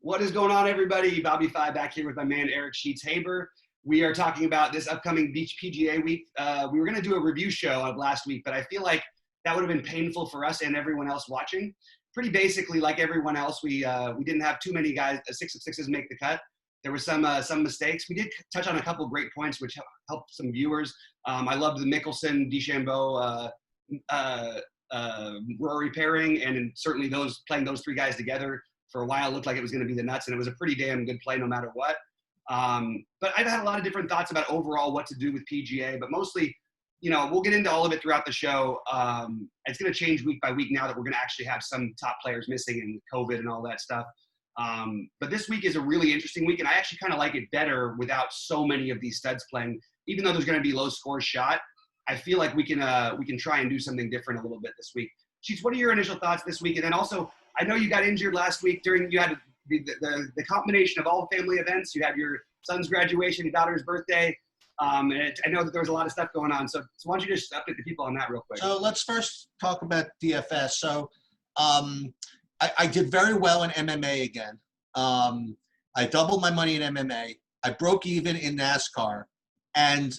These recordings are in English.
What is going on, everybody? BobbyFi back here with my man Eric Sheets-Haber. We are talking about this upcoming Beach PGA week. We were going to do a review show of last week, but I feel like that would have been painful for us and everyone else watching. Pretty basically, like everyone else, we didn't have too many guys, 6 of 6s make the cut. There were some mistakes. We did touch on a couple great points, which helped some viewers. I loved the Mickelson, DeChambeau, Rory pairing, and certainly playing those three guys together for a while looked like it was going to be the nuts, and it was a pretty damn good play no matter what. But I've had a lot of different thoughts about overall what to do with PGA, but mostly, we'll get into all of it throughout the show. It's going to change week by week now that we're going to actually have some top players missing and COVID and all that stuff. But this week is a really interesting week, and I actually kind of like it better without so many of these studs playing. Even though there's going to be low score shot, I feel like we can try and do something different a little bit this week. Sheets, what are your initial thoughts this week? And then also, I know you got injured last week you had the combination of all family events. You had your son's graduation, your daughter's birthday. And I know that there was a lot of stuff going on. So why don't you just update the people on that real quick? So let's first talk about DFS. So I did very well in MMA again. I doubled my money in MMA. I broke even in NASCAR. And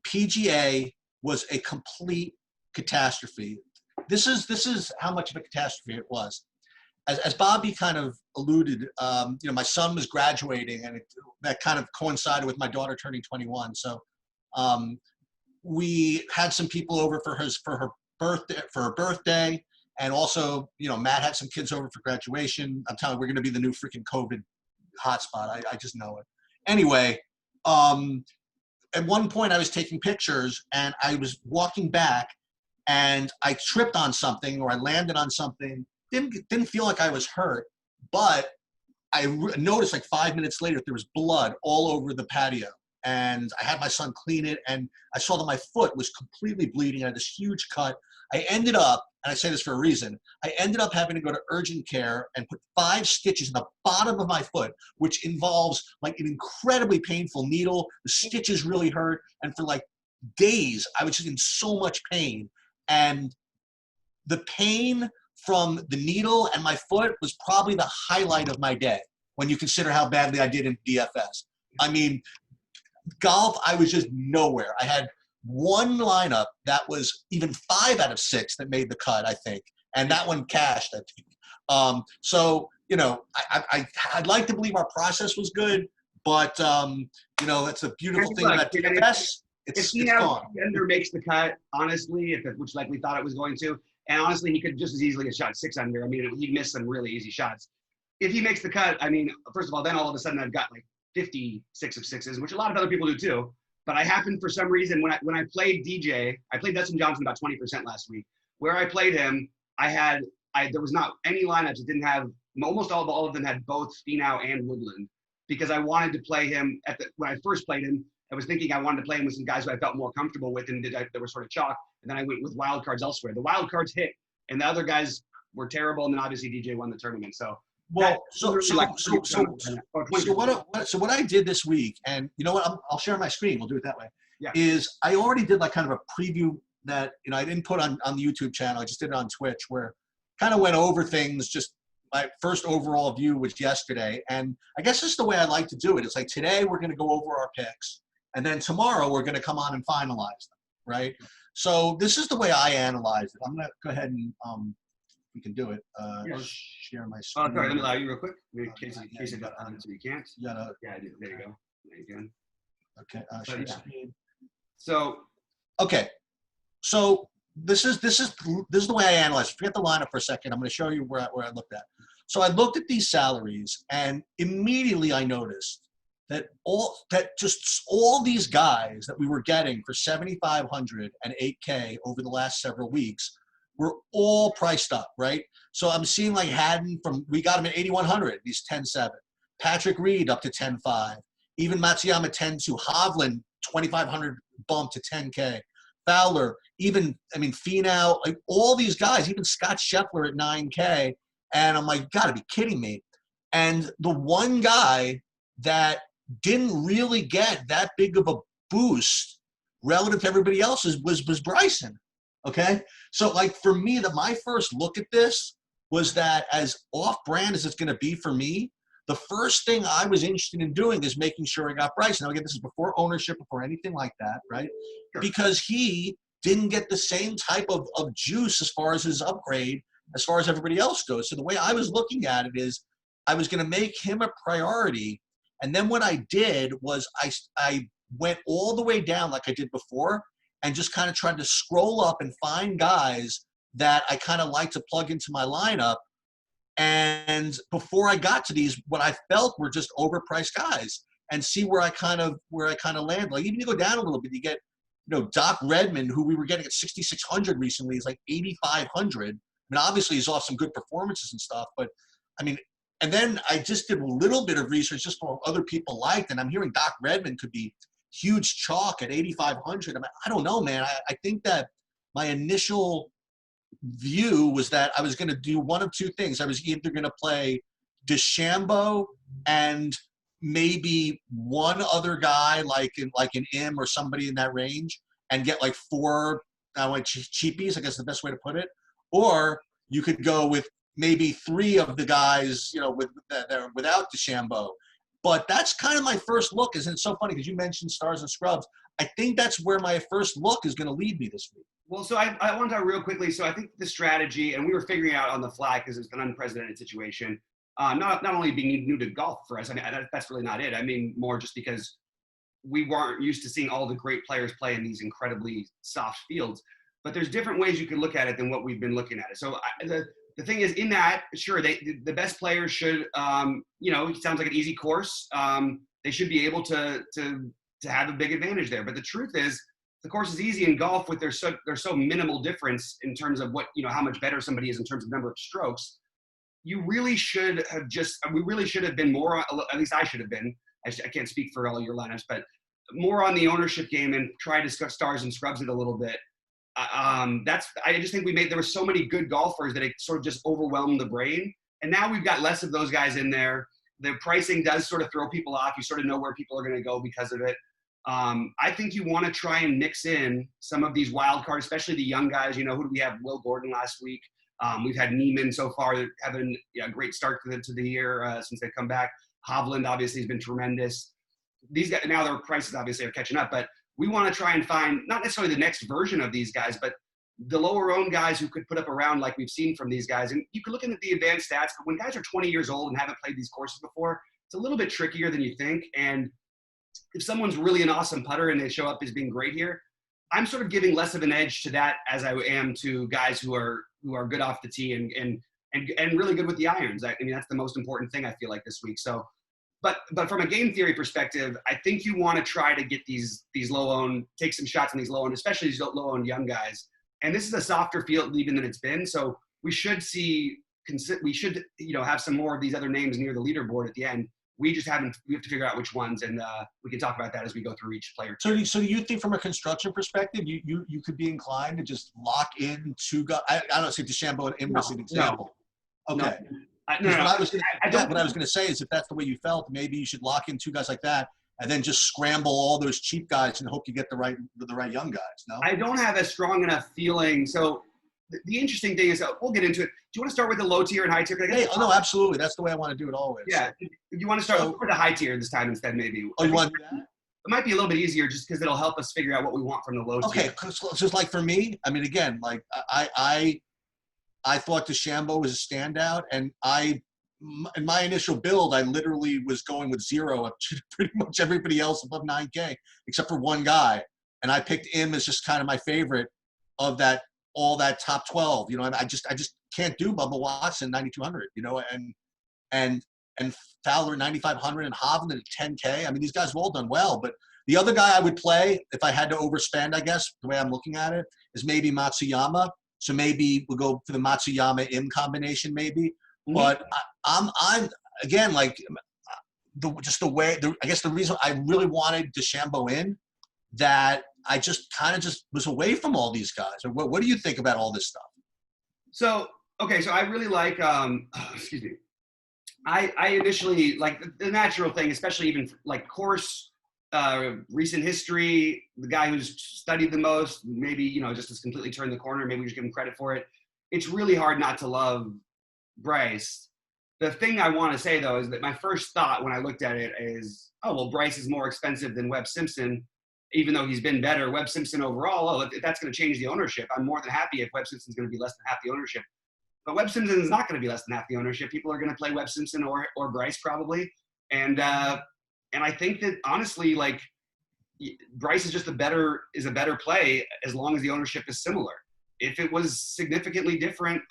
PGA was a complete catastrophe. This is how much of a catastrophe it was. As Bobby kind of alluded, my son was graduating, and that kind of coincided with my daughter turning 21. So we had some people over for her birthday, and also Matt had some kids over for graduation. I'm telling you, we're going to be the new freaking COVID hotspot. I just know it. Anyway, at one point I was taking pictures, and I was walking back, and I tripped on something, or I landed on something. Didn't feel like I was hurt, but I noticed like 5 minutes later there was blood all over the patio, and I had my son clean it, and I saw that my foot was completely bleeding. I had this huge cut. I ended up, and I say this for a reason, I ended up having to go to urgent care and put 5 stitches in the bottom of my foot, which involves like an incredibly painful needle. The stitches really hurt, and for like days I was just in so much pain, and the pain from the needle and my foot was probably the highlight of my day when you consider how badly I did in DFS. I mean, golf, I was just nowhere. I had one lineup that was even 5 out of 6 that made the cut, I think, and that one cashed, I think. So, I'd like to believe our process was good, but, that's a beautiful thing about DFS. If he now makes the cut, honestly, which like we thought it was going to, and honestly, he could just as easily have shot 6 under. I mean, he'd missed some really easy shots. If he makes the cut, I mean, first of all, then all of a sudden I've got like 56 of 6s, which a lot of other people do too. But I happened for some reason when I played DJ, I played Dustin Johnson about 20% last week. Where I played him, there was not any lineups that didn't have, almost all of them had both Finau and Woodland, because I wanted to play him when I first played him. I was thinking I wanted to play him with some guys who I felt more comfortable with and that were sort of chalk. And then I went with wild cards elsewhere. The wild cards hit, and the other guys were terrible. And then obviously DJ won the tournament. So what I did this week, and you know what? I'll share my screen. We'll do it that way. Yeah. Is I already did like kind of a preview that I didn't put on the YouTube channel. I just did it on Twitch, where kind of went over things. Just my first overall view was yesterday, and I guess this is the way I like to do it. It's like today we're going to go over our picks. And then tomorrow we're going to come on and finalize them, right? So this is the way I analyze it. I'm going to go ahead and we can do it. Share my screen. Oh, sorry, let me allow you real quick. In case I got on it, so you can't. Yeah, I did. There you go. There you go. Okay. Share screen. So. Okay. So this is the way I analyze it. Forget the lineup for a second. I'm going to show you where I looked at. So I looked at these salaries, and immediately I noticed that all these guys that we were getting for 7,500 and 8K over the last several weeks were all priced up, right? So I'm seeing like Haddon we got him at 8,100, he's 10.7. Patrick Reed up to 10.5. Even Matsuyama 10.2. Hovland 2,500 bump to 10K. Fowler, Finau, like all these guys, even Scott Scheffler at 9K. And I'm like, gotta be kidding me. And the one guy that didn't really get that big of a boost relative to everybody else's was Bryson. Okay. So like for me, my first look at this was that as off brand as it's going to be for me, the first thing I was interested in doing is making sure I got Bryce. Now, again, this is before ownership, before anything like that, right? Sure. Because he didn't get the same type of juice as far as his upgrade, as far as everybody else goes. So the way I was looking at it is I was going to make him a priority. And then what I did was I went all the way down like I did before and just kind of tried to scroll up and find guys that I kind of like to plug into my lineup. And before I got to these, what I felt were just overpriced guys, and see where I kind of land. Like even you go down a little bit, you get, Doc Redman, who we were getting at 6,600 recently, is like 8,500. I mean, obviously he's off some good performances and stuff, but I mean, and then I just did a little bit of research just for what other people liked, and I'm hearing Doc Redman could be huge chalk at 8,500. I mean, I don't know, man. I think that my initial view was that I was going to do one of two things. I was either going to play DeChambeau and maybe one other guy like an Im or somebody in that range, and get like four cheapies, I guess the best way to put it. Or you could go with maybe three of the guys, without DeChambeau. But that's kind of my first look. Isn't it so funny? Because you mentioned stars and scrubs. I think that's where my first look is going to lead me this week. Well, so I want to talk real quickly. So I think the strategy, and we were figuring out on the fly because it's an unprecedented situation. Not only being new to golf for us. I mean, that's really not it. I mean, more just because we weren't used to seeing all the great players play in these incredibly soft fields. But there's different ways you can look at it than what we've been looking at it. So the thing is, in that, sure, the best players should, it sounds like an easy course. They should be able to have a big advantage there. But the truth is, the course is easy in golf with there's so minimal difference in terms of what, how much better somebody is in terms of number of strokes. We really should have been more, at least I should have been, I can't speak for all your lineups, but more on the ownership game and try to discuss stars and scrubs it a little bit. I just think there were so many good golfers that it sort of just overwhelmed the brain. And now we've got less of those guys in there. The pricing does sort of throw people off. You sort of know where people are going to go because of it. I think you want to try and mix in some of these wild cards, especially the young guys. Who do we have? Will Gordon last week. We've had Neiman so far having a great start to the year since they've come back. Hovland obviously has been tremendous. These guys, now their prices obviously are catching up, but we want to try and find not necessarily the next version of these guys, but the lower owned guys who could put up a round like we've seen from these guys. And you can look at the advanced stats, but when guys are 20 years old and haven't played these courses before, it's a little bit trickier than you think. And if someone's really an awesome putter and they show up as being great here, I'm sort of giving less of an edge to that as I am to guys who are good off the tee and really good with the irons. I mean, that's the most important thing I feel like this week. So, but from a game theory perspective, I think you want to try to get these low-owned, take some shots on these low-owned, especially these low-owned young guys. And this is a softer field even than it's been. So we should have some more of these other names near the leaderboard at the end. We have to figure out which ones, and we can talk about that as we go through each player. So do you think from a construction perspective, you could be inclined to just lock in two guys? I don't say DeChambeau and Im was an example. No. Okay. No. What I was going to say is if that's the way you felt, maybe you should lock in two guys like that and then just scramble all those cheap guys and hope you get the right young guys. No? I don't have a strong enough feeling. So the interesting thing is, we'll get into it. Do you want to start with the low tier and high tier? No, absolutely. That's the way I want to do it always. Yeah. You want to start with the high tier this time instead, maybe? Oh, you want to do that? It might be a little bit easier just because it'll help us figure out what we want from the low tier. Okay, just like for me, I mean, again, like I thought DeChambeau was a standout, and in my initial build, I literally was going with 0 up to pretty much everybody else above 9K, except for one guy. And I picked Im as just kind of my favorite of all that top 12. I just can't do Bubba Watson 9,200. And Fowler 9,500 and Hovland at 10K. I mean, these guys have all done well. But the other guy I would play if I had to overspend, I guess the way I'm looking at it, is maybe Matsuyama. So maybe we'll go for the Matsuyama-Im combination, maybe. Mm-hmm. But I'm again, like the reason I really wanted DeChambeau in, that I just kind of just was away from all these guys. Or what do you think about all this stuff? So I really like excuse me. I initially like the natural thing, especially even like course, recent history, the guy who's studied the most, maybe, just has completely turned the corner. Maybe we just give him credit for it. It's really hard not to love Bryce. The thing I want to say though is that my first thought when I looked at it is, oh well, Bryce is more expensive than Webb Simpson, even though he's been better. Webb Simpson overall, oh, if that's going to change the ownership, I'm more than happy if Webb Simpson's going to be less than half the ownership. But Webb Simpson is not going to be less than half the ownership. People are going to play Webb Simpson or Bryce probably, and I think that honestly, like Bryce is just a better play as long as the ownership is similar. If it was significantly different,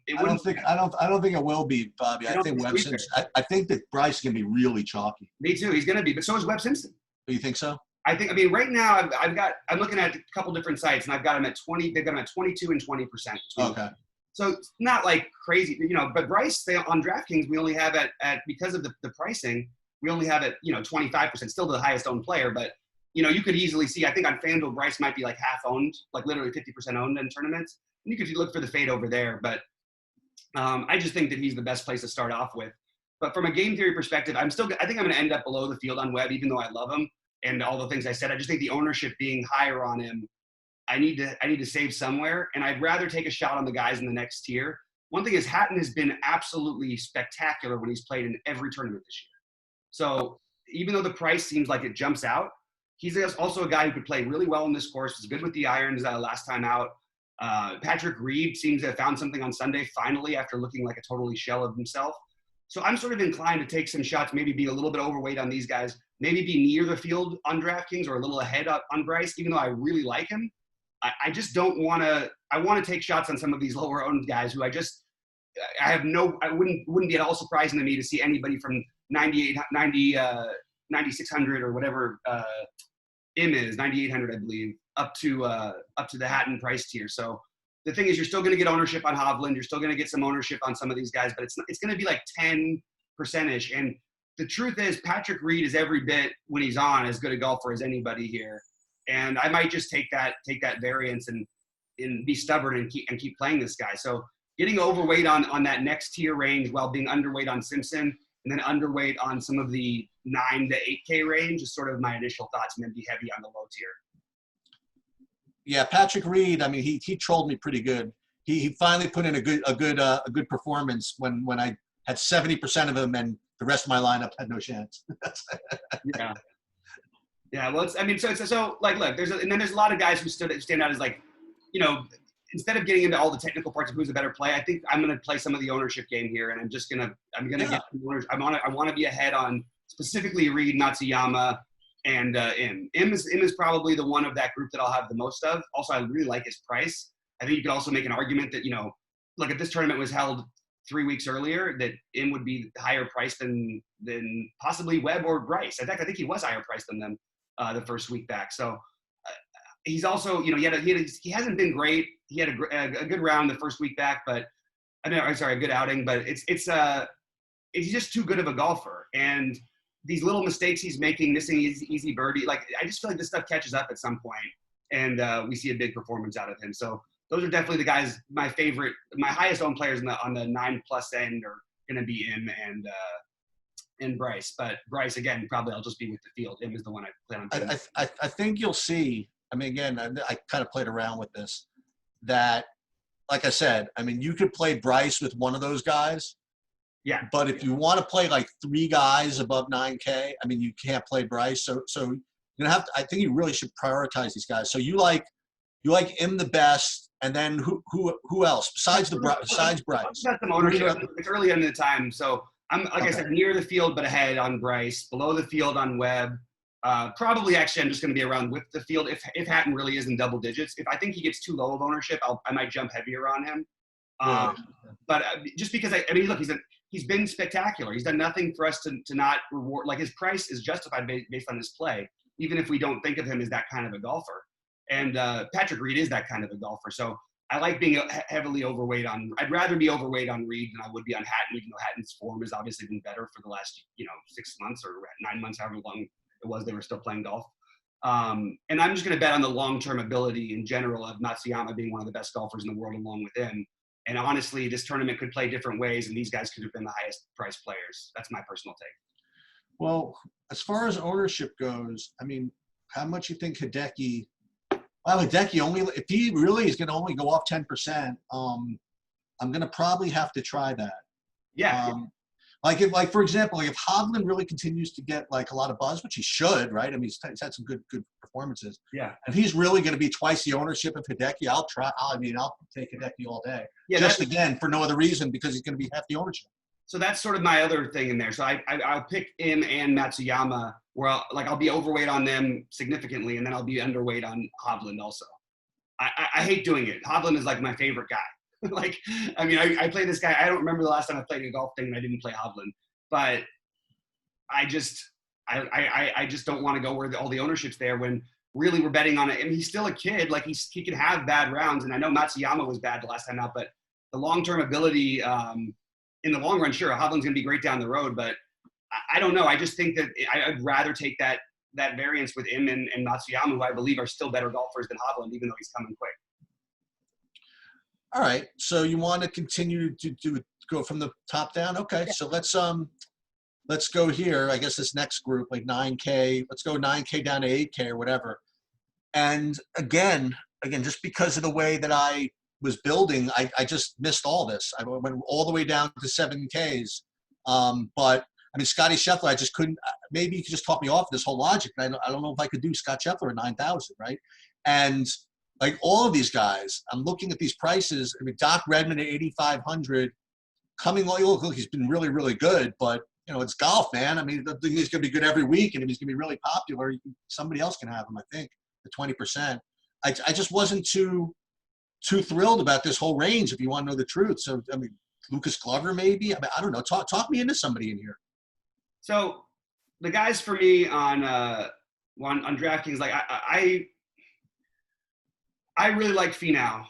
it wouldn't. I don't think it will be, Bobby. I think Webb Simpson. I think that Bryce can be really chalky. Me too. He's going to be, but so is Webb Simpson. Do you think so? I mean, right now I'm looking at a couple different sites, and I've got them at 20. They've got them at 22 and 20%. Okay. So it's not like crazy, but Bryce, on DraftKings, we only have at because of the pricing, we only have it, 25%, still the highest owned player. But, you could easily see, I think on FanDuel, Bryce might be like half owned, like literally 50% owned in tournaments. And you could look for the fade over there. But I just think that he's the best place to start off with. But from a game theory perspective, I think I'm going to end up below the field on Webb, even though I love him and all the things I said. I just think the ownership being higher on him, I need to save somewhere, and I'd rather take a shot on the guys in the next tier. One thing is Hatton has been absolutely spectacular when he's played in every tournament this year. So even though the price seems like it jumps out, he's also a guy who could play really well in this course. Was good with the irons last time out. Patrick Reed seems to have found something on Sunday finally after looking like a totally shell of himself. So I'm sort of inclined to take some shots, maybe be a little bit overweight on these guys, maybe be near the field on DraftKings or a little ahead on Bryce, even though I really like him. I just don't want to. I want to take shots on some of these lower owned guys who I wouldn't be at all surprising to me to see anybody from 9,600 or whatever IM is 9,800, I believe, up to the Hatton price tier. So the thing is, you're still going to get ownership on Hovland. You're still going to get some ownership on some of these guys, but it's going to be like 10%ish. And the truth is, Patrick Reed is every bit when he's on as good a golfer as anybody here. And I might just take that variance and be stubborn and keep playing this guy. So getting overweight on that next tier range while being underweight on Simpson and then underweight on some of the 9 to 8K range is sort of my initial thoughts, and then be heavy on the low tier. Yeah, Patrick Reed. I mean, he trolled me pretty good. He finally put in a good performance when I had 70% of him and the rest of my lineup had no chance. Yeah. Yeah, well, so like, look, there's a lot of guys who stand out as like, instead of getting into all the technical parts of who's a better play, I think I'm going to play some of the ownership game here, and I'm going to get owners. I want to be ahead on specifically Reed, Matsuyama, and Im. Im is probably the one of that group that I'll have the most of. Also, I really like his price. I think you could also make an argument that, look, if this tournament was held 3 weeks earlier, that Im would be higher priced than possibly Webb or Bryce. In fact, I think he was higher priced than them the first week back. So he's also, he hasn't been great. He had a good round the first week back, but a good outing. But it's he's just too good of a golfer, and these little mistakes he's making, missing easy birdie, like I just feel like this stuff catches up at some point, and we see a big performance out of him. So those are definitely the guys. My highest owned players on the 9+ end are going to be Im and Bryce. But Bryce, again, probably I'll just be with the field. Im is the one I plan on playing. I think you'll see. I mean, again, I kind of played around with this. That, like I said, I mean, you could play Bryce with one of those guys. Yeah. But if you want to play like 3 guys above 9K, I mean, you can't play Bryce. So you're gonna have to. I think you really should prioritize these guys. So you like Im the best, and then who else besides Bryce? Got some ownership. It's early in the time, so I'm I said, near the field but ahead on Bryce, below the field on Webb. Probably actually I'm just going to be around with the field if Hatton really is in double digits. If I think he gets too low of ownership, I might jump heavier on him. But just because I mean, look, he's been spectacular. He's done nothing for us to not reward. Like his price is justified based on his play, even if we don't think of him as that kind of a golfer. And Patrick Reed is that kind of a golfer. So I like being heavily overweight on. I'd rather be overweight on Reed than I would be on Hatton, even though Hatton's form has obviously been better for the last 6 months or 9 months, however long it was they were still playing golf. And I'm just going to bet on the long-term ability in general of Matsuyama being one of the best golfers in the world along with him. And honestly, this tournament could play different ways, and these guys could have been the highest priced players. That's my personal take. Well, as far as ownership goes, I mean, how much you think Hideki? Well, Hideki only if he really is going to only go off 10%, I'm going to probably have to try that. Yeah. Like for example, like if Hovland really continues to get like a lot of buzz, which he should, right? I mean, he's had some good performances. Yeah. If he's really going to be twice the ownership of Hideki, I'll take Hideki all day. Yeah. Just again for no other reason because he's going to be half the ownership. So that's sort of my other thing in there. So I'll pick him and Matsuyama, where I'll be overweight on them significantly, and then I'll be underweight on Hovland also. I hate doing it. Hovland is like my favorite guy. Like, I mean, I play this guy. I don't remember the last time I played a golf thing and I didn't play Hovland, but I just don't want to go where all the ownership's there when really we're betting on it. I mean, he's still a kid. Like he can have bad rounds, and I know Matsuyama was bad the last time out, but the long-term ability in the long run, sure, Hovland's going to be great down the road, but I don't know. I just think that I'd rather take that variance with him and Matsuyama, who I believe are still better golfers than Hovland, even though he's coming quick. All right, so you want to continue to go from the top down? Okay, yeah. So let's go here. I guess this next group, like 9K. Let's go 9K down to 8K or whatever. And again, just because of the way that I was building, I just missed all this. I went all the way down to 7Ks. But I mean, Scotty Scheffler, I just couldn't. Maybe you could just talk me off this whole logic. I don't know if I could do Scott Scheffler at 9,000, right? And like all of these guys, I'm looking at these prices. I mean, Doc Redman at 8,500, coming. Look, he's been really, really good, but you know, it's golf, man. I mean, the thing is going to be good every week, and if he's going to be really popular, somebody else can have him. I think the 20%. I just wasn't too thrilled about this whole range. If you want to know the truth, so I mean, Lucas Glover maybe. I mean, I don't know. Talk me into somebody in here. So the guys for me on DraftKings, like I really like Finau.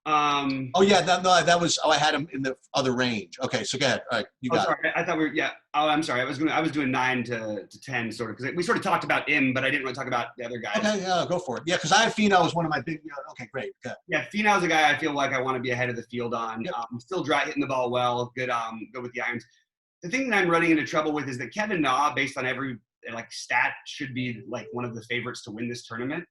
Oh yeah, that was. Oh, I had him in the other range. Okay, so go ahead. All right, you got. Sorry, I thought we were. Yeah. Oh, I'm sorry. I was doing 9 to 10 sort of because we sort of talked about him, but I didn't really talk about the other guys. Okay, yeah, go for it. Yeah, because I have Finau as one of my big. Okay, great. Good. Yeah, Finau's a guy I feel like I want to be ahead of the field on. Yep. Still hitting the ball well. Good. Good with the irons. The thing that I'm running into trouble with is that Kevin Na, based on every like stat, should be like one of the favorites to win this tournament,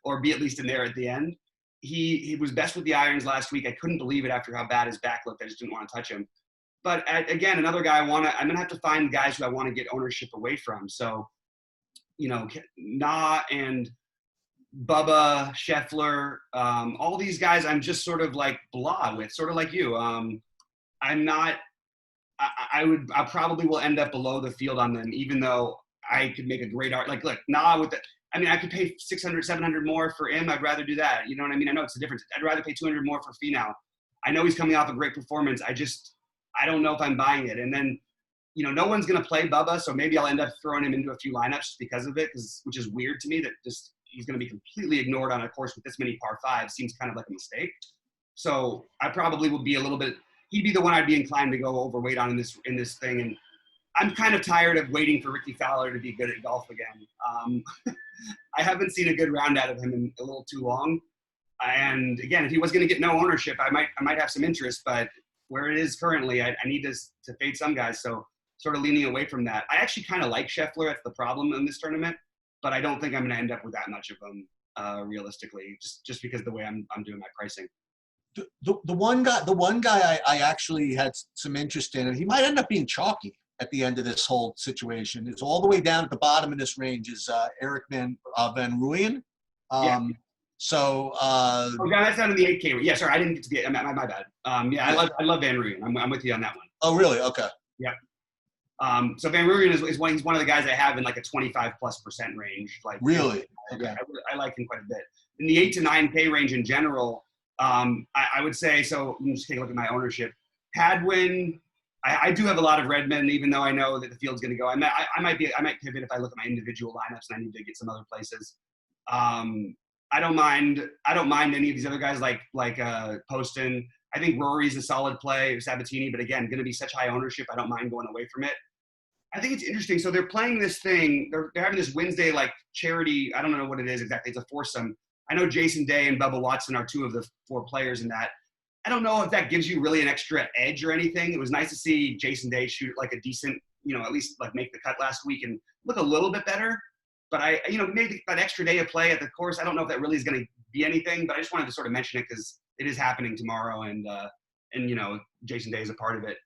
or be at least in there at the end. He was best with the irons last week. I couldn't believe it after how bad his back looked. I just didn't want to touch him. But again, another guy I'm going to have to find guys who I want to get ownership away from. So, you know, Na and Bubba, Scheffler, all these guys I'm just sort of like blah with, sort of like you. I'm not – I probably will end up below the field on them, even though I could make a great art. Like, look, Na with the – I mean, I could pay 600, 700 more for him. I'd rather do that. You know what I mean? I know it's a difference. I'd rather pay 200 more for Finau. I know he's coming off a great performance. I don't know if I'm buying it. And then, you know, no one's going to play Bubba, so maybe I'll end up throwing him into a few lineups because of it, which is weird to me that just he's going to be completely ignored on a course with this many par fives. Seems kind of like a mistake. So I probably will be a little bit – he'd be the one I'd be inclined to go overweight on in this thing. And I'm kind of tired of waiting for Ricky Fowler to be good at golf again. I haven't seen a good round out of him in a little too long. And again, if he was going to get no ownership, I might have some interest. But where it is currently, I need to fade some guys. So sort of leaning away from that. I actually kind of like Scheffler. That's the problem in this tournament. But I don't think I'm going to end up with that much of them realistically, just because of the way I'm doing my pricing. The one guy I actually had some interest in, and he might end up being chalky at the end of this whole situation. It's all the way down at the bottom of this range is Eric Van Rooyen. Yeah. So that's not in the 8K. Yeah, sorry, I didn't get to the. My bad. Yeah, I love Van Rooyen. I'm with you on that one. Oh, really? Okay. Yeah. So Van Rooyen is one. He's one of the guys I have in like a 25+% range. Like really? Okay. I like him quite a bit. In the 8 to 9K range in general, I would say. So let me just take a look at my ownership. Hadwin. I do have a lot of Redmond, even though I know that the field's going to go. I might pivot if I look at my individual lineups and I need to get some other places. I don't mind any of these other guys like Poston. I think Rory's a solid play, Sabatini, but again, going to be such high ownership. I don't mind going away from it. I think it's interesting. So they're playing this thing. They're having this Wednesday like charity. I don't know what it is exactly. It's a foursome. I know Jason Day and Bubba Watson are two of the 4 players in that. I don't know if that gives you really an extra edge or anything. It was nice to see Jason Day shoot like a decent, at least like make the cut last week and look a little bit better. But maybe that extra day of play at the course, I don't know if that really is going to be anything, but I just wanted to sort of mention it because it is happening tomorrow and Jason Day is a part of it.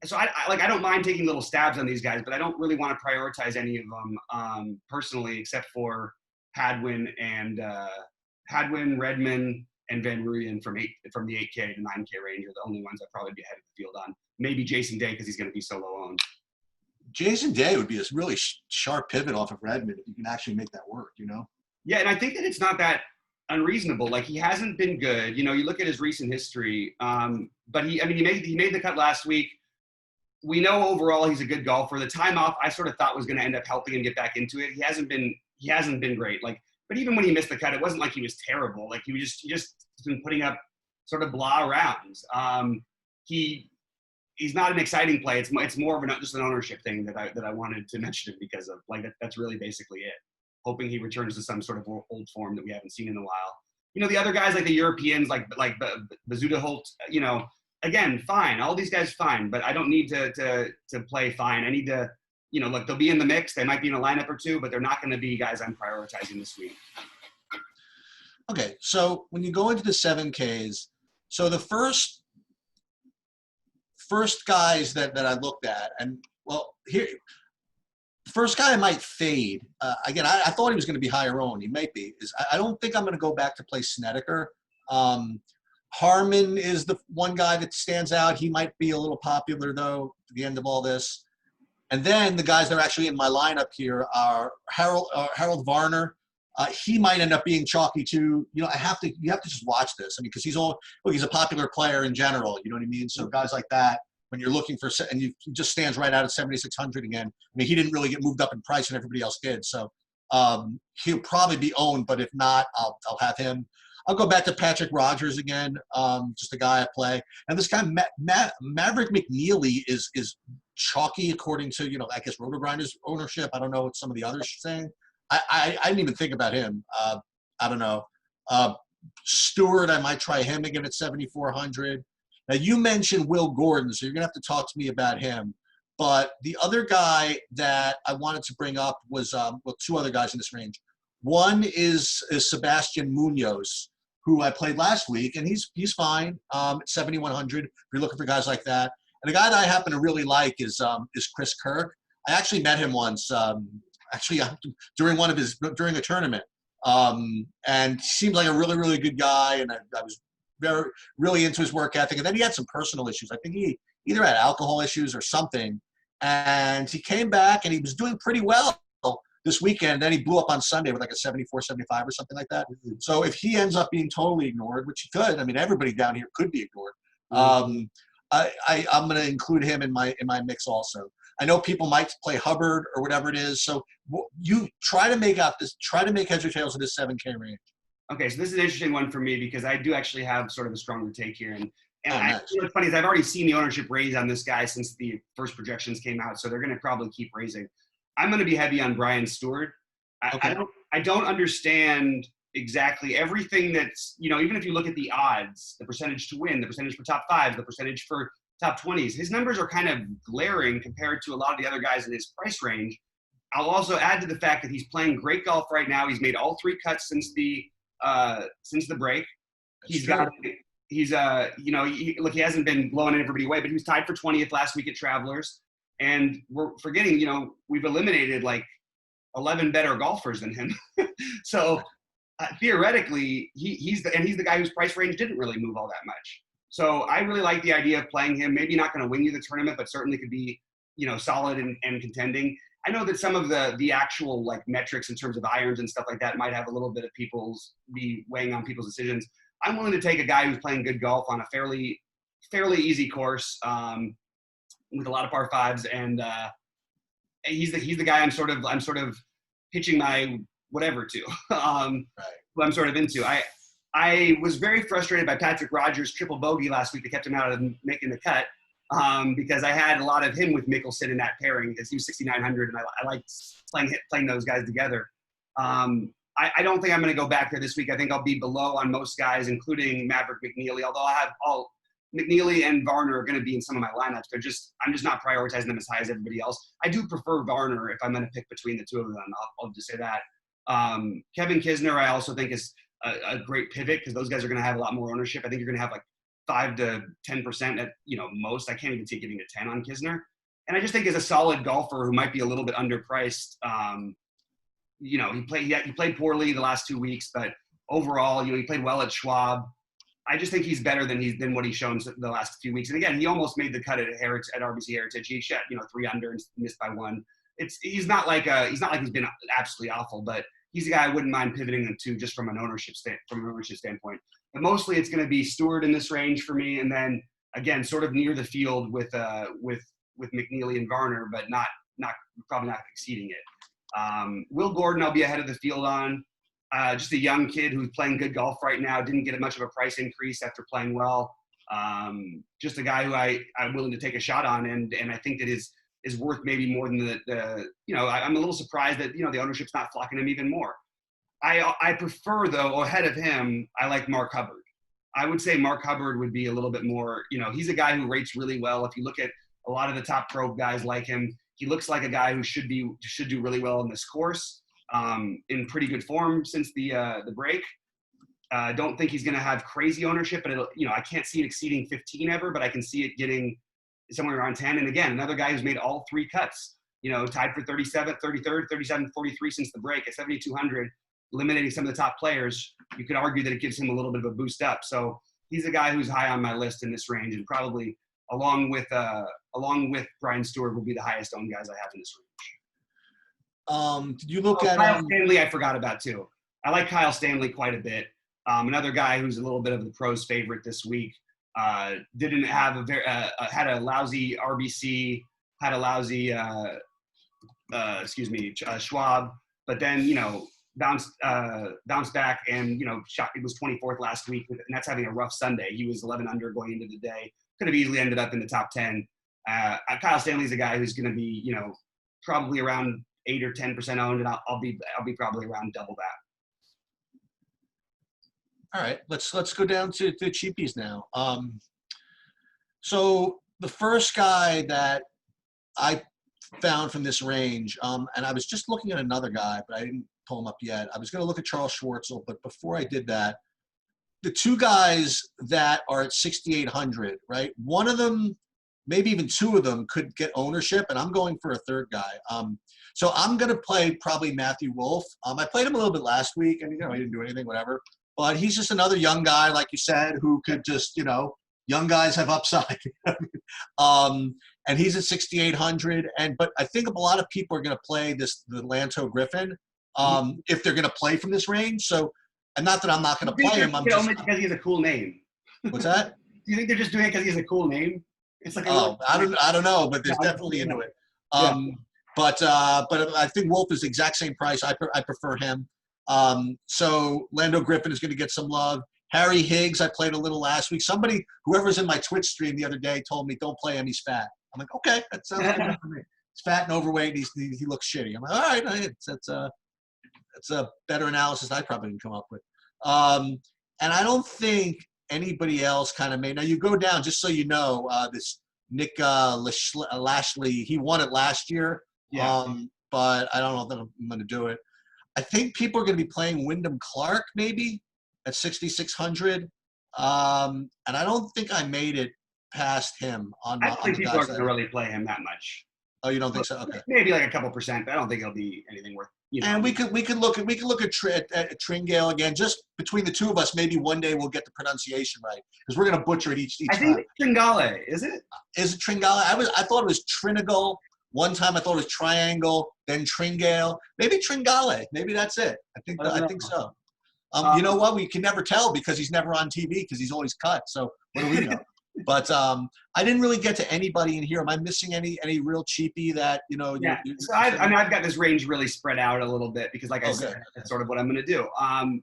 so I don't mind taking little stabs on these guys, but I don't really want to prioritize any of them personally, except for Hadwin, Redmond, and Van Ruyen from the 8K to 9K range are the only ones I'd probably be ahead of the field on. Maybe Jason Day because he's going to be so low owned. Jason Day would be a really sharp pivot off of Redmond if you can actually make that work, you know? Yeah, and I think that it's not that unreasonable. Like, he hasn't been good. You know, you look at his recent history, but he made the cut last week. We know overall he's a good golfer. The time off I sort of thought was going to end up helping him get back into it. He hasn't been great. Like, but even when he missed the cut, it wasn't like he was terrible. Like, he just been putting up sort of blah rounds. He's not an exciting play. It's more of just an ownership thing that I wanted to mention it because of, like, that's really basically it. Hoping he returns to some sort of old form that we haven't seen in a while. You know, the other guys like the Europeans, like Bazuda Holt, you know, again, fine. All these guys fine, but I don't need to play fine. I need to, you know, look, they'll be in the mix. They might be in a lineup or two, but they're not going to be guys I'm prioritizing this week. Okay, so when you go into the 7Ks, so the first guys that I looked at, and well, here, first guy I might fade. Again, I thought he was going to be higher owned. He might be. I don't think I'm going to go back to play Snedeker. Harmon is the one guy that stands out. He might be a little popular, though, at the end of all this. And then the guys that are actually in my lineup here are Harold Varner. He might end up being chalky, too. You know, you have to just watch this. I mean, because he's a popular player in general. You know what I mean? So guys like that, when you're looking for, and he just stands right out at 7,600 again. I mean, he didn't really get moved up in price and everybody else did. So he'll probably be owned, but if not, I'll have him. I'll go back to Patrick Rogers again, just a guy I play. And this guy, Maverick McNeely is chalky according to, you know, I guess Roto-Grinders ownership. I don't know what some of the others are saying. I didn't even think about him. I don't know. Stewart, I might try him again at 7,400. Now, you mentioned Will Gordon, so you're going to have to talk to me about him. But the other guy that I wanted to bring up was, two other guys in this range. One is Sebastian Munoz, who I played last week, and he's fine at 7,100 if you're looking for guys like that. And the guy that I happen to really like is Chris Kirk. I actually met him once, during a tournament, and he seemed like a really, really good guy, and I was really into his work ethic. And then he had some personal issues. I think he either had alcohol issues or something, and he came back and he was doing pretty well this weekend. Then he blew up on Sunday with like a 74, 75 or something like that. Mm-hmm. So if he ends up being totally ignored, which he could, I mean, everybody down here could be ignored. Mm-hmm. I'm going to include him in my mix also. I know people might play Hubbard or whatever it is. So you try to make heads or tails of this 7K range. Okay, so this is an interesting one for me because I do actually have sort of a stronger take here. And nice. What's funny is I've already seen the ownership raise on this guy since the first projections came out, so they're going to probably keep raising. I'm going to be heavy on Brian Stewart. Okay. I don't understand exactly everything that's, you know, even if you look at the odds, the percentage to win, the percentage for top fives, the percentage for top 20s, his numbers are kind of glaring compared to a lot of the other guys in his price range. I'll also add to the fact that he's playing great golf right now. He's made all 3 cuts since the break. He hasn't been blowing everybody away, but he was tied for 20th last week at Travelers. And we're forgetting, you know, we've eliminated like 11 better golfers than him. So theoretically, he's the guy whose price range didn't really move all that much. So I really like the idea of playing him. Maybe not going to win you the tournament, but certainly could be, you know, solid and contending. I know that some of the actual like metrics in terms of irons and stuff like that might have a little bit of be weighing on people's decisions. I'm willing to take a guy who's playing good golf on a fairly easy course with a lot of par fives, and he's the guy I'm sort of pitching my whatever to. Right. Who I'm sort of into. I was very frustrated by Patrick Rogers' triple bogey last week that kept him out of making the cut. Because I had a lot of him with Mickelson in that pairing because he was 6,900, and I liked playing those guys together. I don't think I'm going to go back there this week. I think I'll be below on most guys, including Maverick McNeely, although I have all McNeely and Varner are going to be in some of my lineups. I'm just not prioritizing them as high as everybody else. I do prefer Varner if I'm going to pick between the two of them. I'll just say that. Kevin Kisner, I also think is a great pivot because those guys are going to have a lot more ownership. I think you're going to have like 5 to 10% at most. I can't even see giving a 10 on Kisner. And I just think as a solid golfer who might be a little bit underpriced, he played poorly the last 2 weeks, but overall, he played well at Schwab. I just think he's better than what he's shown the last few weeks. And again, he almost made the cut at RBC Heritage. He shot 3 under and missed by 1. He's not like he's been absolutely awful, but he's a guy I wouldn't mind pivoting him to just from an ownership standpoint. But mostly it's going to be Stewart in this range for me, and then again sort of near the field with McNeely and Varner, but probably not exceeding it. Will Gordon, I'll be ahead of the field on. Just a young kid who's playing good golf right now. Didn't get much of a price increase after playing well. Just a guy who I'm willing to take a shot on, and I think that is worth maybe more than I'm a little surprised that the ownership's not flocking him even more. I prefer though, ahead of him, I like Mark Hubbard. I would say Mark Hubbard would be a little bit more. He's a guy who rates really well. If you look at a lot of the top pro guys like him, he looks like a guy who should do really well in this course. In pretty good form since the break. Don't think he's going to have crazy ownership, but I can't see it exceeding 15 ever, but I can see it getting somewhere around 10. And again, another guy who's made all 3 cuts, tied for 37th, 33rd, 37th, 43 since the break at 7,200, eliminating some of the top players. You could argue that it gives him a little bit of a boost up. So he's a guy who's high on my list in this range, and probably along with Brian Stewart will be the highest owned guys I have in this range. Did you look at Kyle Stanley? I forgot about too. I like Kyle Stanley quite a bit. Another guy who's a little bit of the pros' favorite this week. Didn't have had a lousy RBC, had a lousy Schwab, but then bounced back and shot. It was 24th last week, and that's having a rough Sunday. He was 11 under going into the day. Could have easily ended up in the top 10. Kyle Stanley's a guy who's going to be probably around 8 or 10% owned, and I'll be probably around double that. All right, let's go down to the cheapies now. So the first guy that I found from this range, and I was just looking at another guy, but I didn't pull him up yet. I was going to look at Charles Schwartzel, but before I did that, the 2 guys that are at 6,800, right? One of them, maybe even 2 of them, could get ownership, and I'm going for a third guy. So I'm going to play probably Matthew Wolff. I played him a little bit last week, and he didn't do anything, whatever. But he's just another young guy, like you said, who could just, young guys have upside. And he's at 6,800. But I think a lot of people are going to play the Lanto Griffin if they're going to play from this range. So, and not that I'm not going to play him. I'm just because he has a cool name. What's that? Do you think they're just doing it because he has a cool name? It's like I don't know, but there's definitely into it. But I think Wolff is the exact same price. I prefer him. So Lando Griffin is going to get some love. Harry Higgs, I played a little last week. Whoever's in my Twitch stream the other day told me, don't play him, he's fat. I'm like, okay, that sounds good for me. He's fat and overweight, and he looks shitty. I'm like, all right, that's a better analysis I probably can come up with. And I don't think anybody else kind of made. Now you go down, just so you know, this Nick Lashley, he won it last year. Yeah. But I don't know that I'm going to do it. I think people are going to be playing Wyndham Clark maybe at 6,600. And I don't think I made it past him on I don't think people are going to really play him that much. Oh, you don't think so? Okay. Maybe like a couple percent, but I don't think it'll be anything worth. And we could look at Tringale again. Just between the 2 of us, maybe one day we'll get the pronunciation right because we're going to butcher it each time. I think Tringale, is it? Is it Tringale? I thought it was Trinagle. One time I thought it was Triangle, then Tringale. Maybe Tringale. Maybe that's it. I think so. You know what? We can never tell because he's never on TV because he's always cut. So what do we know? But I didn't really get to anybody in here. Am I missing any real cheapie that Yeah. So I've got this range really spread out a little bit because, like I said, that's sort of what I'm going to do. I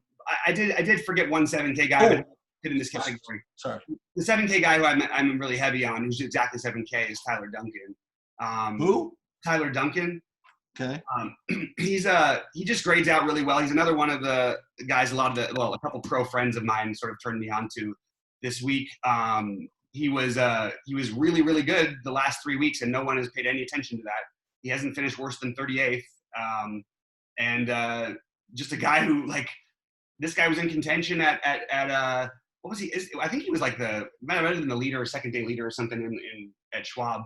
did forget one 7K guy, but fit in this category. Sorry. The 7K guy who I'm really heavy on, who's exactly 7K, is Tyler Duncan. Who? Tyler Duncan. Okay. He just grades out really well. He's another one of the guys. A couple pro friends of mine sort of turned me on to this week. He was really, really good the last 3 weeks, and no one has paid any attention to that. He hasn't finished worse than 38th. And just a guy who, like, this guy was in contention at what was he? I think he was like might have been the leader or second day leader or something at Schwab.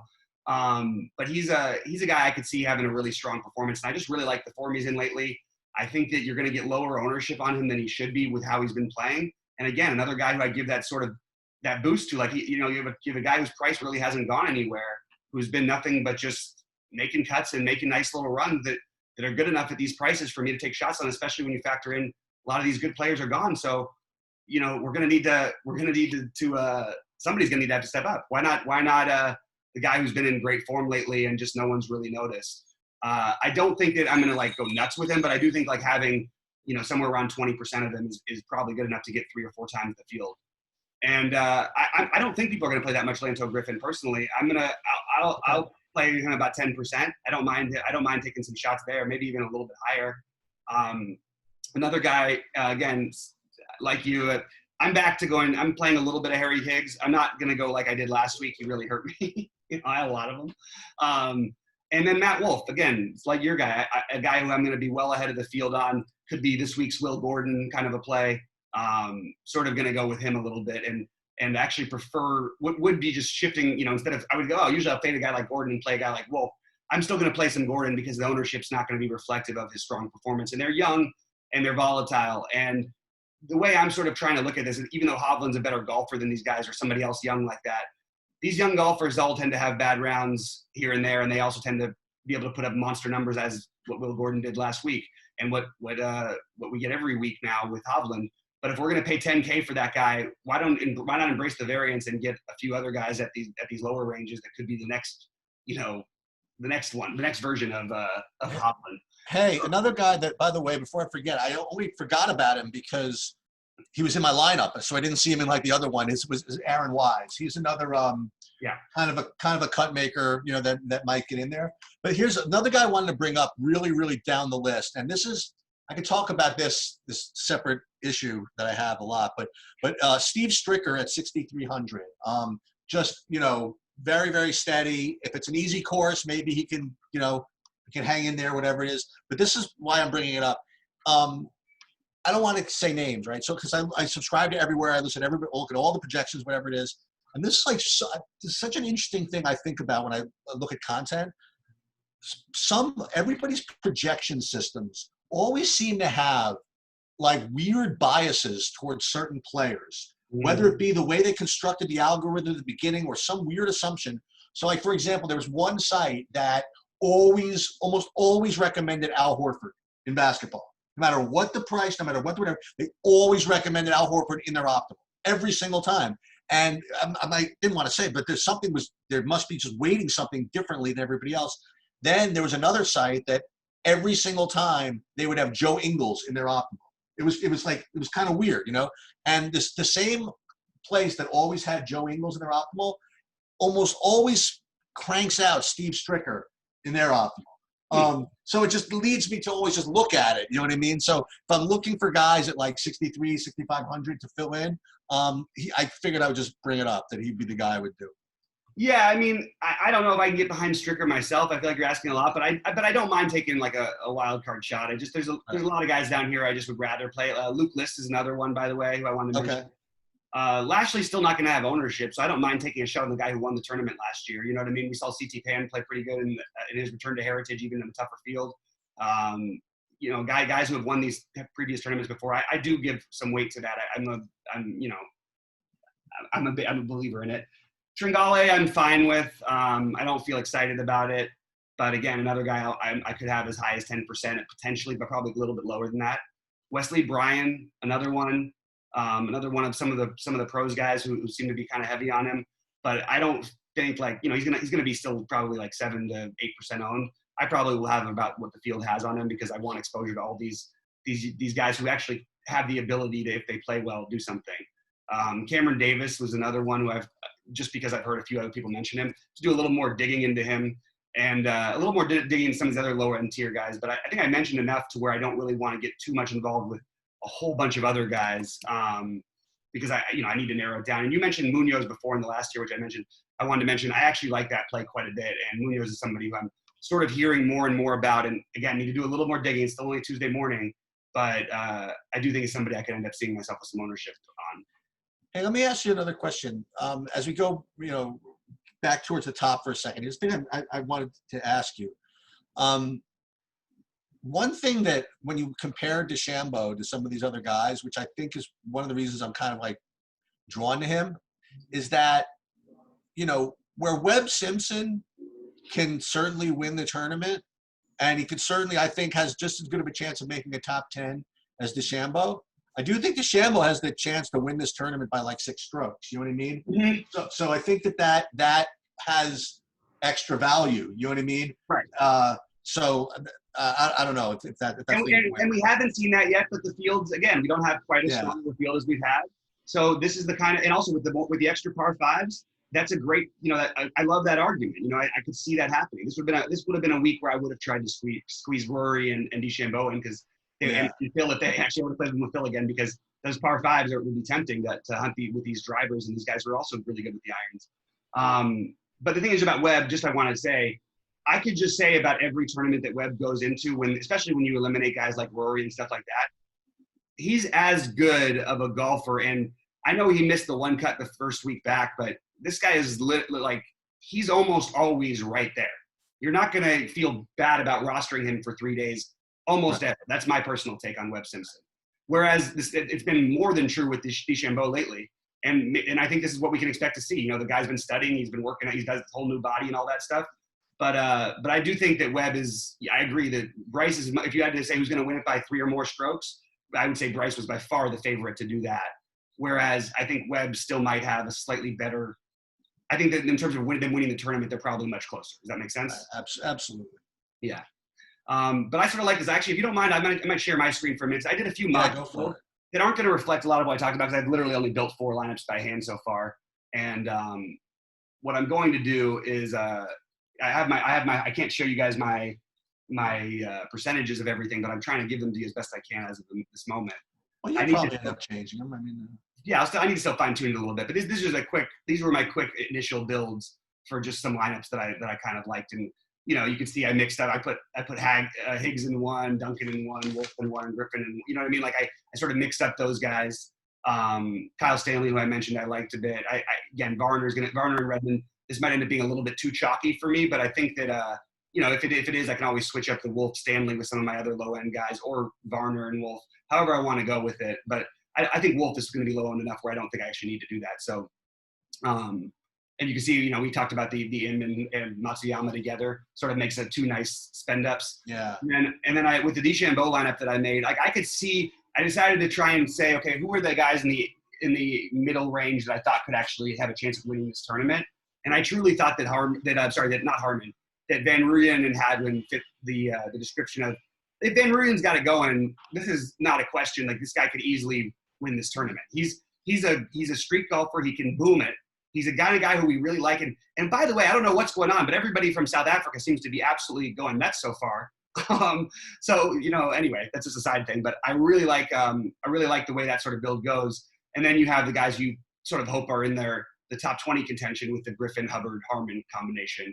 But he's a guy I could see having a really strong performance. And I just really like the form he's in lately. I think that you're going to get lower ownership on him than he should be with how he's been playing. And again, another guy who I give that sort of that boost to, like, you have a guy whose price really hasn't gone anywhere, who's been nothing but just making cuts and making nice little runs that are good enough at these prices for me to take shots on, especially when you factor in a lot of these good players are gone. So, we're going to need to somebody's going to need to have to step up. Why not the guy who's been in great form lately and just no one's really noticed? I don't think that I'm going to like go nuts with him, but I do think like having, somewhere around 20% of him is probably good enough to get 3 or 4 times the field. And I don't think people are going to play that much Lanto Griffin personally. I'll play him about 10%. I don't mind taking some shots there, maybe even a little bit higher. Another guy, again, like you, I'm back to I'm playing a little bit of Harry Higgs. I'm not going to go like I did last week. He really hurt me. I had a lot of them. And then Matt Wolf, again, it's like your guy, a guy who I'm going to be well ahead of the field on. Could be this week's Will Gordon kind of a play. Sort of going to go with him a little bit and actually prefer what would be just shifting, instead of, I would go, usually I'll play a guy like Gordon and play a guy like Wolf. I'm still going to play some Gordon because the ownership's not going to be reflective of his strong performance. And they're young and they're volatile. And the way I'm sort of trying to look at this is, even though Hovland's a better golfer than these guys or somebody else young like that, these young golfers all tend to have bad rounds here and there. And they also tend to be able to put up monster numbers, as what Will Gordon did last week and what we get every week now with Hovland. But if we're going to pay $10K for that guy, why not embrace the variance and get a few other guys at these lower ranges that could be the next, the next version of Hovland. Hey, another guy that, by the way, before I forget, I only forgot about him because he was in my lineup, so I didn't see him in like the other one. Is Aaron Wise. He's another kind of a cut maker, that might get in there. But here's another guy I wanted to bring up really, really down the list, and this is, I could talk about this separate issue that I have a lot, but Steve Stricker at 6,300, just very, very steady. If it's an easy course, maybe he can hang in there, whatever it is. But this is why I'm bringing it up. I don't want to say names, right? So because I subscribe to everywhere, I listen to everybody, look at all the projections, whatever it is. And this is like this is such an interesting thing I think about when I look at content. Everybody's projection systems always seem to have like weird biases towards certain players, whether it be the way they constructed the algorithm at the beginning or some weird assumption. So like, for example, there was one site that almost always recommended Al Horford in basketball. No matter what the price, no matter what the whatever, they always recommended Al Horford in their optimal every single time. And I didn't want to say, but there must be just weighting something differently than everybody else. Then there was another site that every single time they would have Joe Ingles in their optimal. It was kind of weird, And the same place that always had Joe Ingles in their optimal almost always cranks out Steve Stricker in their optimal. So it just leads me to always just look at it. You know what I mean? So if I'm looking for guys at like 6,300, 6,500 to fill in, I figured I would just bring it up that he'd be the guy I would do. Yeah, I mean, I don't know if I can get behind Stricker myself. I feel like you're asking a lot, but I don't mind taking like a wild card shot. There's a lot of guys down here I just would rather play. Luke List is another one, by the way, who I wanted to mention. Lashley's still not going to have ownership, so I don't mind taking a shot on the guy who won the tournament last year. You know what I mean? We saw CT Pan play pretty good in his return to Heritage, even in a tougher field. Guys who have won these previous tournaments before, I do give some weight to that. I'm a believer in it. Tringale, I'm fine with. I don't feel excited about it, but again, another guy I could have as high as 10% potentially, but probably a little bit lower than that. Wesley Bryan, another one of some of the pros guys who seem to be kind of heavy on him, but I don't think he's gonna be still probably like 7 to 8% owned. I probably will have about what the field has on him because I want exposure to all these guys who actually have the ability to, if they play well, do something. Cameron Davis was another one who just because I've heard a few other people mention him, to do a little more digging into him and a little more digging into some of these other lower end tier guys. But I think I mentioned enough to where I don't really want to get too much involved with a whole bunch of other guys because I need to narrow it down. And you mentioned Munoz before in the last year, which I wanted to mention. I actually like that play quite a bit. And Munoz is somebody who I'm sort of hearing more and more about. And again, need to do a little more digging. It's still only Tuesday morning, but I do think it's somebody I could end up seeing myself with some ownership on. Hey, let me ask you another question. As we go, back towards the top for a second, here's the thing I wanted to ask you. Um, One thing that when you compare DeChambeau to some of these other guys, which I think is one of the reasons I'm kind of like drawn to him, is that, where Webb Simpson can certainly win the tournament, and he could certainly, I think, has just as good of a chance of making a top 10 as DeChambeau. I do think DeChambeau has the chance to win this tournament by like 6 strokes. You know what I mean? Mm-hmm. So I think that has extra value. You know what I mean? Right. I don't know if that's and we haven't seen that yet, but the fields, again, we don't have quite as strong a field as we've had. So this is the kind of, and also with the extra par fives, that's a great, I love that argument. I could see that happening. This would have been a week where I would have tried to squeeze Rory and DeChambeau in, because and Phil, if they actually would have played with Phil again, because those par fives would be tempting to hunt with these drivers, and these guys were also really good with the irons. But the thing is about Webb, I want to say, I could just say about every tournament that Webb goes into, especially when you eliminate guys like Rory and stuff like that, he's as good of a golfer. And I know he missed the one cut the first week back, but this guy is he's almost always right there. You're not going to feel bad about rostering him for 3 days, almost ever. That's my personal take on Webb Simpson. Whereas it's been more than true with DeChambeau lately. And I think this is what we can expect to see. The guy's been studying, he's been working, he does this whole new body and all that stuff. But I do think that Webb I agree that Bryce is, if you had to say who's going to win it by 3 or more strokes, I would say Bryce was by far the favorite to do that. Whereas I think Webb still might have a slightly better, I think that in terms of them winning the tournament, they're probably much closer. Does that make sense? Absolutely. Yeah. But I sort of like this. Actually, if you don't mind, I might share my screen for a minute. I did a few mocks that aren't going to reflect a lot of what I talked about, because I've literally only built 4 lineups by hand so far. And what I'm going to do is I can't show you guys my percentages of everything, but I'm trying to give them to you as best I can as of this moment. Well, you'll probably end up changing them. I mean, yeah, I need to still fine tune it a little bit, but this is these were my quick initial builds for just some lineups that I kind of liked. And you can see I mixed up. I put Higgs in one, Duncan in one, Wolf in one, Griffin in, you know what I mean? Like I sort of mixed up those guys. Kyle Stanley, who I mentioned, I liked a bit. Again, Varner and Redmond. This might end up being a little bit too chalky for me, but I think that if it is, I can always switch up the Wolf Stanley with some of my other low end guys, or Varner and Wolf, however I want to go with it. But I think Wolf is going to be low end enough where I don't think I actually need to do that. So, and you can see, we talked about the Im and Matsuyama together, sort of makes 2 nice spend ups. Yeah. And then with the DeChambeau lineup that I made, I could see, I decided to try and say, okay, who are the guys in the middle range that I thought could actually have a chance of winning this tournament? And I truly thought that Van Rooyen and Hadwin fit the description of, if Van Rooyen's got it going, this is not a question. Like, this guy could easily win this tournament. He's a street golfer. He can boom it. He's a guy who we really like. And by the way, I don't know what's going on, but everybody from South Africa seems to be absolutely going nuts so far. Anyway, that's just a side thing. But I really like the way that sort of build goes. And then you have the guys you sort of hope are in the top 20 contention with the Griffin, Hubbard, Harmon combination.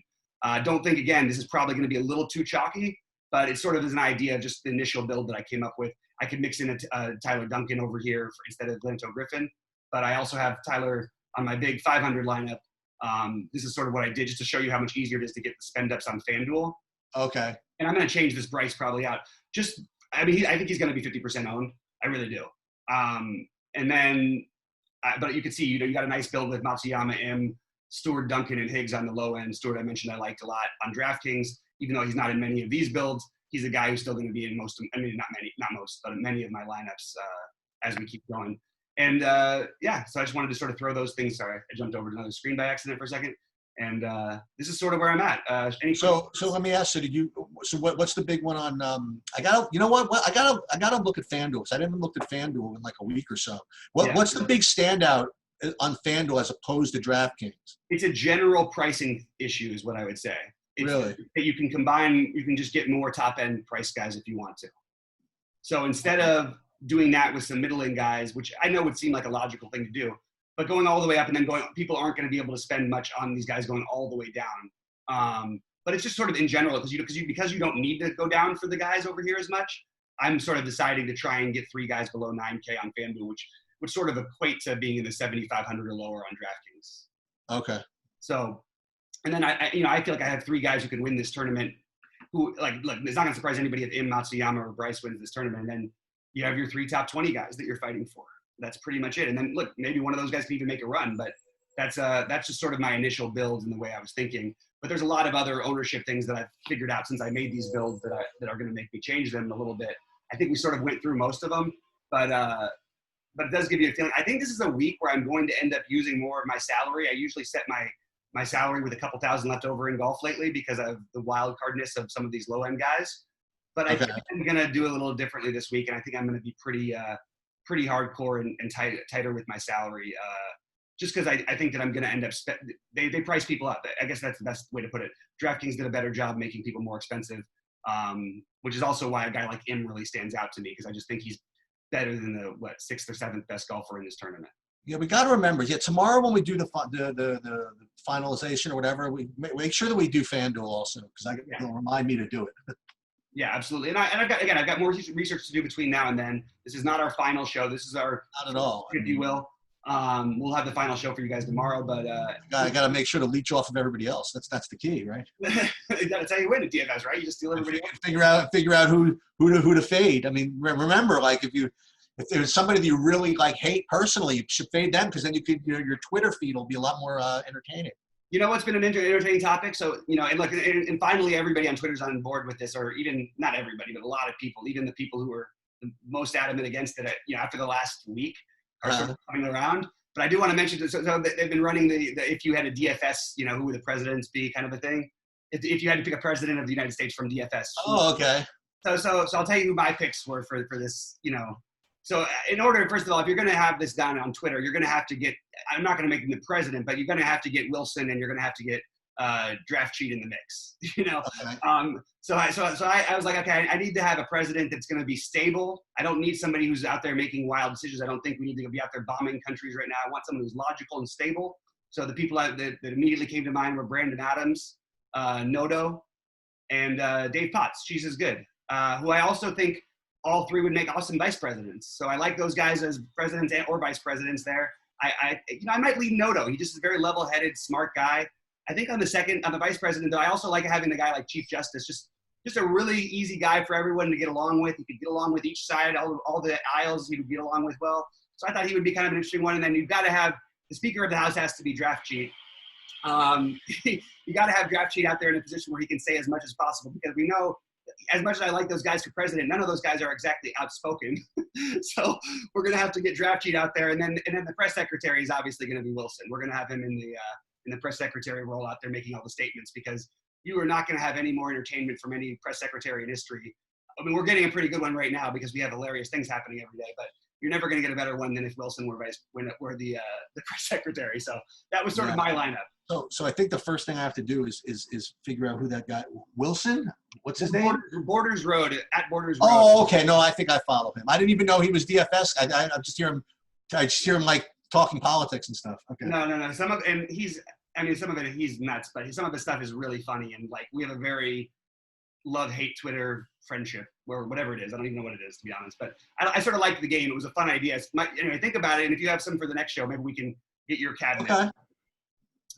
Don't think, again, this is probably going to be a little too chalky, but it sort of is an idea of just the initial build that I came up with. I could mix in a Tyler Duncan over here instead of Glentoe Griffin, but I also have Tyler on my big 500 lineup. This is sort of what I did just to show you how much easier it is to get the spend ups on FanDuel. Okay. And I'm going to change this Bryce probably out. I think he's going to be 50% owned. I really do. And then, but you can see, you got a nice build with Matsuyama, Im, Stewart, Duncan, and Higgs on the low end. Stewart, I mentioned I liked a lot on DraftKings, even though he's not in many of these builds. He's a guy who's still going to be in most, not most, but many of my lineups as we keep going. And so I just wanted to sort of throw those things. Sorry, I jumped over to another screen by accident for a second. And this is sort of where I'm at. So let me ask you, what's the big one on, I gotta look at FanDuel, because I didn't look at FanDuel in like a week or so. What's the big standout on FanDuel as opposed to DraftKings? It's a general pricing issue is what I would say. Really? You can combine, you can just get more top end price guys if you want to. So instead of doing that with some middle end guys, which I know would seem like a logical thing to do, but going all the way up and then people aren't going to be able to spend much on these guys going all the way down. But it's just sort of in general, because you don't need to go down for the guys over here as much. I'm sort of deciding to try and get 3 guys below 9K on FanDuel, would sort of equate to being in the 7,500 or lower on DraftKings. Okay. So, and then I feel like I have 3 guys who can win this tournament. Who like, look, it's not going to surprise anybody if Im, Matsuyama, or Bryce wins this tournament. And then you have your 3 top 20 guys that you're fighting for. That's pretty much it. And then look, maybe one of those guys can even make a run, but that's just sort of my initial build and the way I was thinking. But there's a lot of other ownership things that I've figured out since I made these builds that are going to make me change them a little bit. I think we sort of went through most of them, but it does give you a feeling. I think this is a week where I'm going to end up using more of my salary. I usually set my salary with a couple thousand left over in golf lately because of the wild cardness of some of these low end guys. But I think I'm going to do a little differently this week, and I think I'm going to be pretty hardcore and tighter with my salary. Just because I think that I'm going to end up they price people up. I guess that's the best way to put it. DraftKings did a better job making people more expensive, which is also why a guy like Im really stands out to me, because I just think he's better than the 6th or 7th best golfer in this tournament. Yeah, we got to remember. Yeah, tomorrow when we do the finalization or whatever, we make sure that we do FanDuel also, because it'll remind me to do it. Yeah, absolutely. And I've got more research to do between now and then. This is not our final show. This is our not at all, if you will. We'll have the final show for you guys tomorrow, but I got to make sure to leach off of everybody else. That's the key, right? That's how you win at DFS, right? You just steal everybody else. Figure out who to fade. I mean, remember, like if there's somebody that you really like hate personally, you should fade them, because then your Twitter feed will be a lot more entertaining. You know what's been an entertaining topic? So, and look, and finally everybody on Twitter's on board with this, or even not everybody, but a lot of people, even the people who were the most adamant against it, after the last week, are sort of coming around. But I do want to mention, so they've been running the if you had a DFS, who would the presidents be kind of a thing. If you had to pick a president of the United States from DFS. Oh, okay. So I'll tell you who my picks were for this, So in order, first of all, if you're going to have this down on Twitter, you're going to have to get, I'm not going to make him the president, but you're going to have to get Wilson, and you're going to have to get Draft Cheat in the mix, Okay. So I was like, okay, I need to have a president that's going to be stable. I don't need somebody who's out there making wild decisions. I don't think we need to be out there bombing countries right now. I want someone who's logical and stable. So the people that immediately came to mind were Brandon Adams, Noto, and Dave Potts. Cheese is good. Who I also think all 3 would make awesome vice presidents. So I like those guys as presidents or vice presidents there. I might lead Noto. He just is a very level-headed, smart guy. I think on the vice president, though, I also like having a guy like Chief Justice, just a really easy guy for everyone to get along with. He could get along with each side, all the aisles he would get along with well. So I thought he would be kind of an interesting one. And then you've got to have the Speaker of the House has to be Draft Cheat. You got to have Draft Cheat out there in a position where he can say as much as possible, because we know, as much as I like those guys for president, none of those guys are exactly outspoken. So we're going to have to get Draft Cheat out there. And then the press secretary is obviously going to be Wilson. We're going to have him in the press secretary role out there making all the statements, because you are not going to have any more entertainment from any press secretary in history. I mean, we're getting a pretty good one right now because we have hilarious things happening every day, but you're never going to get a better one than if Wilson were the press secretary. So that was sort of my lineup. So I think the first thing I have to do is figure out who that guy, Wilson, what's his name? Borders Road, at Borders Road. Oh, okay. No, I think I follow him. I didn't even know he was DFS. I just hear him like talking politics and stuff. Okay. No. Some of it, he's nuts, but some of his stuff is really funny. And like, we have a very love-hate Twitter friendship, or whatever it is. I don't even know what it is, to be honest, but I sort of liked the game. It was a fun idea. Anyway, think about it. And if you have some for the next show, maybe we can get your cabinet. Okay.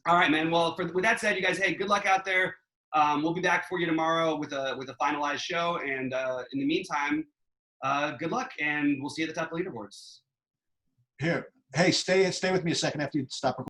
All right, man. Well, with that said, you guys, hey, good luck out there. We'll be back for you tomorrow with a finalized show. And in the meantime, good luck, and we'll see you at the top of the leaderboards. Here. Hey, stay with me a second after you stop recording.